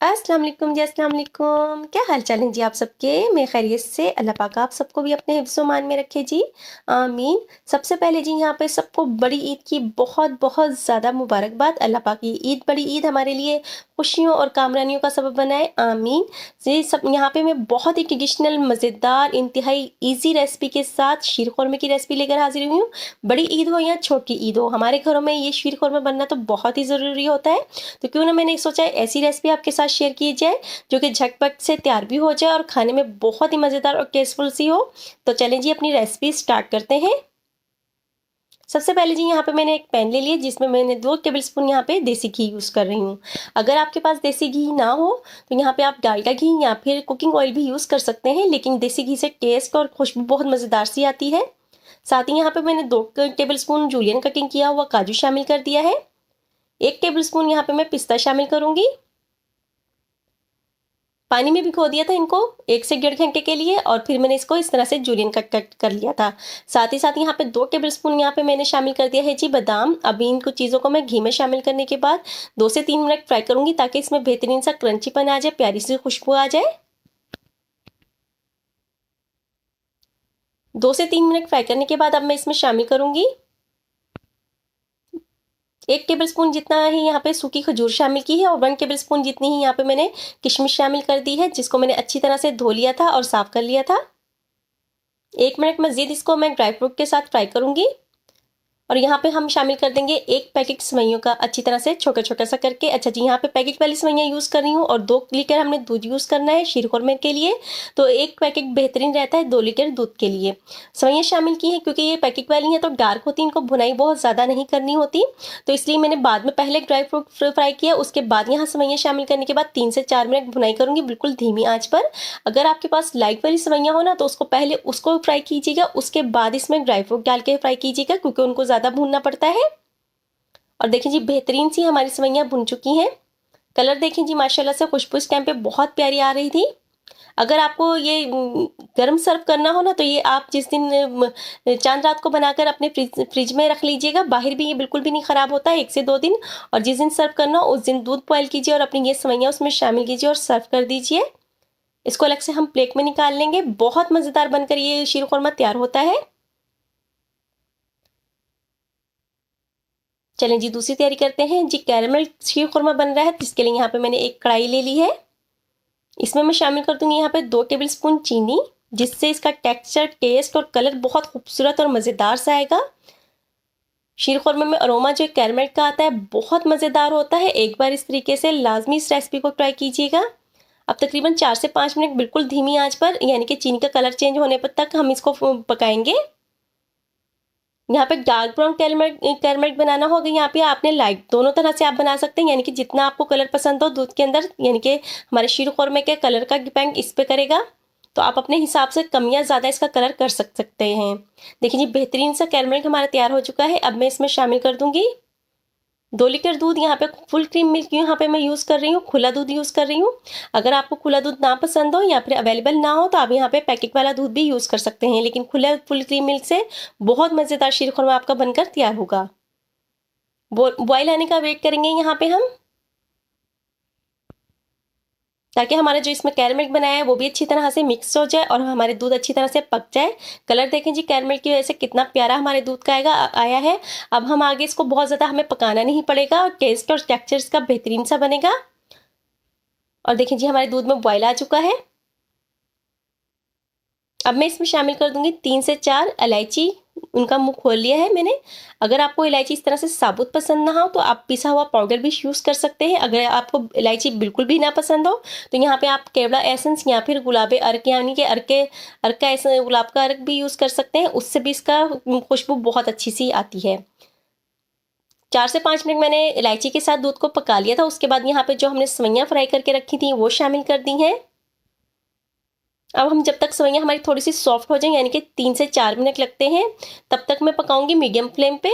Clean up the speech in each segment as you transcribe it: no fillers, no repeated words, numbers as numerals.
अस्सलाम वालेकुम जी, अस्सलाम वालेकुम। क्या हाल चाल है जी आप सबके? मैं खैरियत से, अल्लाह पाक आप सबको भी अपने हिफ्ज़ मान में रखे जी, आमीन। सबसे पहले जी यहाँ पे सबको बड़ी ईद की बहुत बहुत ज़्यादा मुबारकबाद। अल्लाह पाक ये ईद बड़ी ईद हमारे लिए खुशियों और कामरानियों का सबब बनाए, आमीन। जी सब यहाँ पे मैं बहुत ही ट्रेडिशनल मज़ेदार इंतहाई ईजी रेसिपी के साथ शीर खुरमे की रेसिपी लेकर हाजिर हुई हूँ। बड़ी ईद हो या छोटी ईद हो, हमारे घरों में ये शीर खुरमा बनना तो बहुत ही ज़रूरी होता है। तो क्यों ना मैंने सोचा ऐसी रेसिपी आपके साथ शेयर की जाए जो कि झटपट से तैयार भी हो जाए और खाने में बहुत ही मज़ेदार और टेस्टफुल सी हो। तो चलें जी अपनी रेसिपी स्टार्ट करते हैं। सबसे पहले जी यहाँ पे मैंने एक पैन ले लिया जिसमें मैंने 2 टेबलस्पून यहाँ पे देसी घी यूज़ कर रही हूँ। अगर आपके पास देसी घी ना हो तो यहाँ पे आप डालडा घी या फिर कुकिंग ऑयल भी यूज़ कर सकते हैं, लेकिन देसी घी से टेस्ट और खुशबू बहुत मज़ेदार सी आती है। साथ ही यहाँ पे मैंने 2 टेबलस्पून जूलियन कटिंग किया हुआ काजू शामिल कर दिया है। 1 टेबलस्पून यहाँ पे मैं पिस्ता शामिल करूँगी। पानी में भिगो दिया था इनको 1 से 1.5 घंटे के लिए और फिर मैंने इसको इस तरह से जूलियन कट कर लिया था। साथ ही साथ यहाँ पे 2 टेबलस्पून यहाँ पे मैंने शामिल कर दिया है जी बादाम। अभी इनको चीज़ों को मैं घी में शामिल करने के बाद 2 से 3 मिनट फ्राई करूँगी ताकि इसमें बेहतरीन सा क्रंचीपन आ जाए, प्यारी सी खुशबू आ जाए। 2 से 3 मिनट फ्राई करने के बाद अब मैं इसमें शामिल करूँगी 1 टेबलस्पून जितना ही यहाँ पे सूखी खजूर शामिल की है और 1 टेबलस्पून जितनी ही यहाँ पे मैंने किशमिश शामिल कर दी है, जिसको मैंने अच्छी तरह से धो लिया था और साफ कर लिया था। 1 मिनट मज़ीद इसको मैं ड्राई फ्रूट के साथ फ्राई करूँगी और यहाँ पे हम शामिल कर देंगे 1 पैकेट सेवइयों का अच्छी तरह से छोटा-छोटा सा करके। अच्छा जी, यहाँ पे पैकेट वाली सेवइयाँ यूज़ कर रही हूँ और 2 लीटर हमने दूध यूज़ करना है शीर खुरमे के लिए, तो 1 पैकेट बेहतरीन रहता है 2 लीटर दूध के लिए। सेवइयाँ शामिल की हैं क्योंकि ये पैकेट वाली हैं तो डार्क होती हैं, इनको भुनाई बहुत ज़्यादा नहीं करनी होती, तो इसलिए मैंने बाद में पहले ड्राई फ्रूट फ्राई किया, उसके बाद यहाँ सेवइयाँ शामिल करने के बाद 3 से 4 मिनट भुनाई करूँगी बिल्कुल धीमी आँच पर। अगर आपके पास लाइट वाली सेवइयाँ हो ना तो उसको पहले उसको फ्राई कीजिएगा, उसके बाद इसमें ड्राई फ्रूट डाल के फ्राई कीजिएगा क्योंकि उनको ज़्यादा भूनना पड़ता है। और देखिए जी बेहतरीन सी हमारी सेवइयाँ भुन चुकी हैं। कलर देखें जी माशाल्लाह से खुशबू इस टाइम पे बहुत प्यारी आ रही थी। अगर आपको ये गरम सर्व करना हो ना तो ये आप जिस दिन चाँद रात को बनाकर अपने फ्रिज में रख लीजिएगा, बाहर भी ये बिल्कुल भी नहीं ख़राब होता है 1 से 2 दिन। और जिस दिन सर्व करना हो उस दिन दूध बॉयल कीजिए और अपनी ये सेवइयाँ उसमें शामिल कीजिए और सर्व कर दीजिए। इसको अलग से हम प्लेट में निकाल लेंगे। बहुत मज़ेदार बनकर ये शीर खुरमा तैयार होता है। चलें जी दूसरी तैयारी करते हैं जी। कैरेमल शीर खुरमा बन रहा है, जिसके लिए यहाँ पे मैंने एक कढ़ाई ले ली है। इसमें मैं शामिल कर दूंगी यहाँ पे 2 टेबलस्पून चीनी, जिससे इसका टेक्सचर, टेस्ट और कलर बहुत खूबसूरत और मज़ेदार सा आएगा। शीर खुरमे में अरोमा जो कैरेमल का आता है बहुत मज़ेदार होता है। एक बार इस तरीके से लाजमी इस रेसिपी को ट्राई कीजिएगा। अब तकरीबन 4 से 5 मिनट बिल्कुल धीमी आंच पर, यानी कि चीनी का कलर चेंज होने पर तक हम इसको पकाएंगे। यहाँ पे डार्क ब्राउन कैरमल बनाना होगा, यहाँ पे आपने लाइट दोनों तरह से आप बना सकते हैं, यानी कि जितना आपको कलर पसंद हो दूध के अंदर, यानी कि हमारे शीर खुरमे के कलर का डिपेंड इस पे करेगा, तो आप अपने हिसाब से कम या ज़्यादा इसका कलर कर सकते हैं। देखिए जी बेहतरीन सा कैरमल हमारा तैयार हो चुका है। अब मैं इसमें शामिल कर दूंगी 2 लीटर दूध। यहाँ पे फुल क्रीम मिल्क यहाँ पे मैं यूज़ कर रही हूँ, खुला दूध यूज़ कर रही हूँ। अगर आपको खुला दूध ना पसंद हो या फिर अवेलेबल ना हो तो आप यहाँ पे पैकेट वाला दूध भी यूज़ कर सकते हैं, लेकिन खुला फुल क्रीम मिल्क से बहुत मज़ेदार शीर खुरमा आपका बनकर तैयार होगा। बॉयल आने का वेट करेंगे यहाँ पे हम, ताकि हमारा जो इसमें कैरमल बनाया है वो भी अच्छी तरह से मिक्स हो जाए और हमारे दूध अच्छी तरह से पक जाए। कलर देखें जी कैरमल की वजह से कितना प्यारा हमारे दूध का आया है। अब हम आगे इसको बहुत ज़्यादा हमें पकाना नहीं पड़ेगा और टेस्ट और टेक्सचर इसका बेहतरीन सा बनेगा। और देखिए जी हमारे दूध में बॉयल आ चुका है। अब मैं इसमें शामिल कर दूंगी 3 से 4 इलायची, उनका मुंह खोल लिया है मैंने। अगर आपको इलायची इस तरह से साबुत पसंद ना हो तो आप पिसा हुआ पाउडर भी यूज़ कर सकते हैं। अगर आपको इलायची बिल्कुल भी ना पसंद हो तो यहाँ पे आप केवड़ा एसेंस या फिर गुलाबे अर्क, यानी कि अर्क का गुलाब का अर्क भी यूज़ कर सकते हैं, उससे भी इसका खुशबू बहुत अच्छी सी आती है। 4 से 5 मिनट मैंने इलायची के साथ दूध को पका लिया था। उसके बाद यहाँ पे जो हमने सेवइयाँ फ्राई करके रखी थी वो शामिल कर दी हैं। अब हम जब तक सेवइयाँ हमारी थोड़ी सी सॉफ्ट हो जाएं, यानी कि 3 से 4 मिनट लगते हैं, तब तक मैं पकाऊंगी मीडियम फ्लेम पे।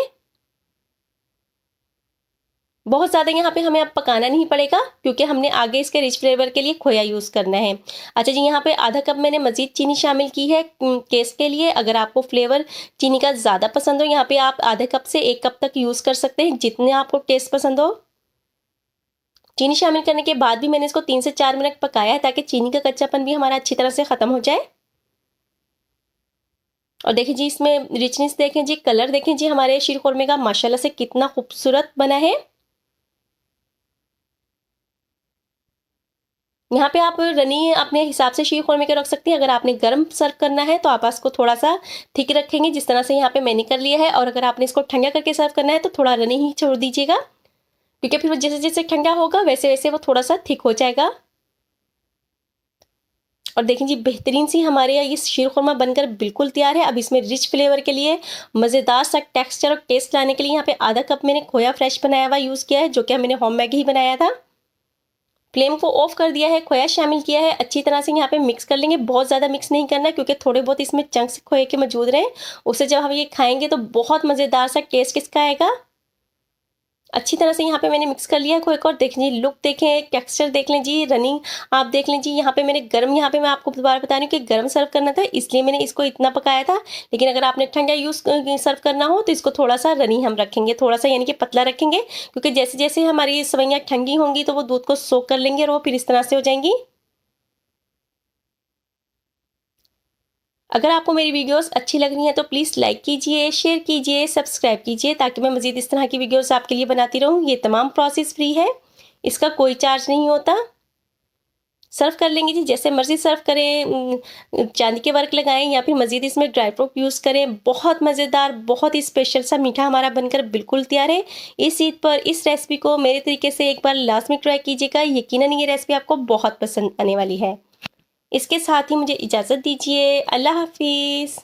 बहुत ज़्यादा यहाँ पे हमें अब पकाना नहीं पड़ेगा क्योंकि हमने आगे इसके रिच फ्लेवर के लिए खोया यूज़ करना है। अच्छा जी, यहाँ पे आधा कप मैंने मज़ीद चीनी शामिल की है टेस्ट के लिए। अगर आपको फ्लेवर चीनी का ज़्यादा पसंद हो यहाँ पे आप आधे कप से 1 कप तक यूज़ कर सकते हैं, जितने आपको टेस्ट पसंद हो। चीनी शामिल करने के बाद भी मैंने इसको 3 से 4 मिनट पकाया है ताकि चीनी का कच्चापन भी हमारा अच्छी तरह से ख़त्म हो जाए। और देखिए जी इसमें रिचनेस देखें जी, कलर देखें जी हमारे शीरखुरमे का माशाल्लाह से कितना खूबसूरत बना है। यहाँ पे आप रनी अपने हिसाब से शीरखुरमे के रख सकती हैं। अगर आपने गर्म सर्व करना है तो आप इसको थोड़ा सा थिक रखेंगे, जिस तरह से यहाँ पे मैंने कर लिया है। और अगर आपने इसको ठंडा करके सर्व करना है तो थोड़ा रनी ही छोड़ दीजिएगा, क्योंकि फिर वो जैसे जैसे ठंडा होगा वैसे वैसे वो थोड़ा सा थिक हो जाएगा। और देखें जी बेहतरीन सी हमारे यहाँ ये शीरखुरमा बनकर बिल्कुल तैयार है। अब इसमें रिच फ्लेवर के लिए, मज़ेदार सा टेक्सचर और टेस्ट लाने के लिए यहाँ पे आधा कप मैंने खोया फ्रेश बनाया हुआ यूज़ किया है, जो कि मैंने होम मेड ही बनाया था। फ्लेम को ऑफ कर दिया है, खोया शामिल किया है, अच्छी तरह से यहाँ पे मिक्स कर लेंगे। बहुत ज़्यादा मिक्स नहीं करना, क्योंकि थोड़े बहुत इसमें चंक्स खोए के मौजूद रहें, उससे जब हम ये खाएंगे तो बहुत मज़ेदार सा टेस्ट इसका आएगा। अच्छी तरह से यहाँ पे मैंने मिक्स कर लिया है खोए को। और देखें जी लुक देखें, टेक्सचर देख लें जी, रनिंग आप देख लें जी। यहाँ पे मैंने गर्म, यहाँ पे मैं आपको दोबारा बता रही हूँ कि गर्म सर्व करना था, इसलिए मैंने इसको इतना पकाया था। लेकिन अगर आपने ठंडा सर्व करना हो तो इसको थोड़ा सा रनी हम रखेंगे, थोड़ा सा यानी कि पतला रखेंगे, क्योंकि जैसे जैसे हमारी सेवइयाँ ठंडी होंगी तो वो दूध को सोक कर लेंगे और वो फिर इस तरह से हो जाएंगी। अगर आपको मेरी वीडियोस अच्छी लग रही हैं तो प्लीज़ लाइक कीजिए, शेयर कीजिए, सब्सक्राइब कीजिए, ताकि मैं मज़ीद इस तरह की वीडियोस आपके लिए बनाती रहूँ। ये तमाम प्रोसेस फ्री है, इसका कोई चार्ज नहीं होता। सर्व कर लेंगे जी, जैसे मर्ज़ी सर्व करें, चांदी के वर्क लगाएं या फिर मज़ीद इसमें ड्राई फ्रूट यूज़ करें। बहुत मज़ेदार, बहुत ही स्पेशल सा मीठा हमारा बनकर बिल्कुल तैयार है। इस ईद पर इस रेसिपी को मेरे तरीके से एक बार लाजमी ट्राई कीजिएगा, यकीनन ये रेसिपी आपको बहुत पसंद आने वाली है। इसके साथ ही मुझे इजाज़त दीजिए। अल्लाह हाफिज़।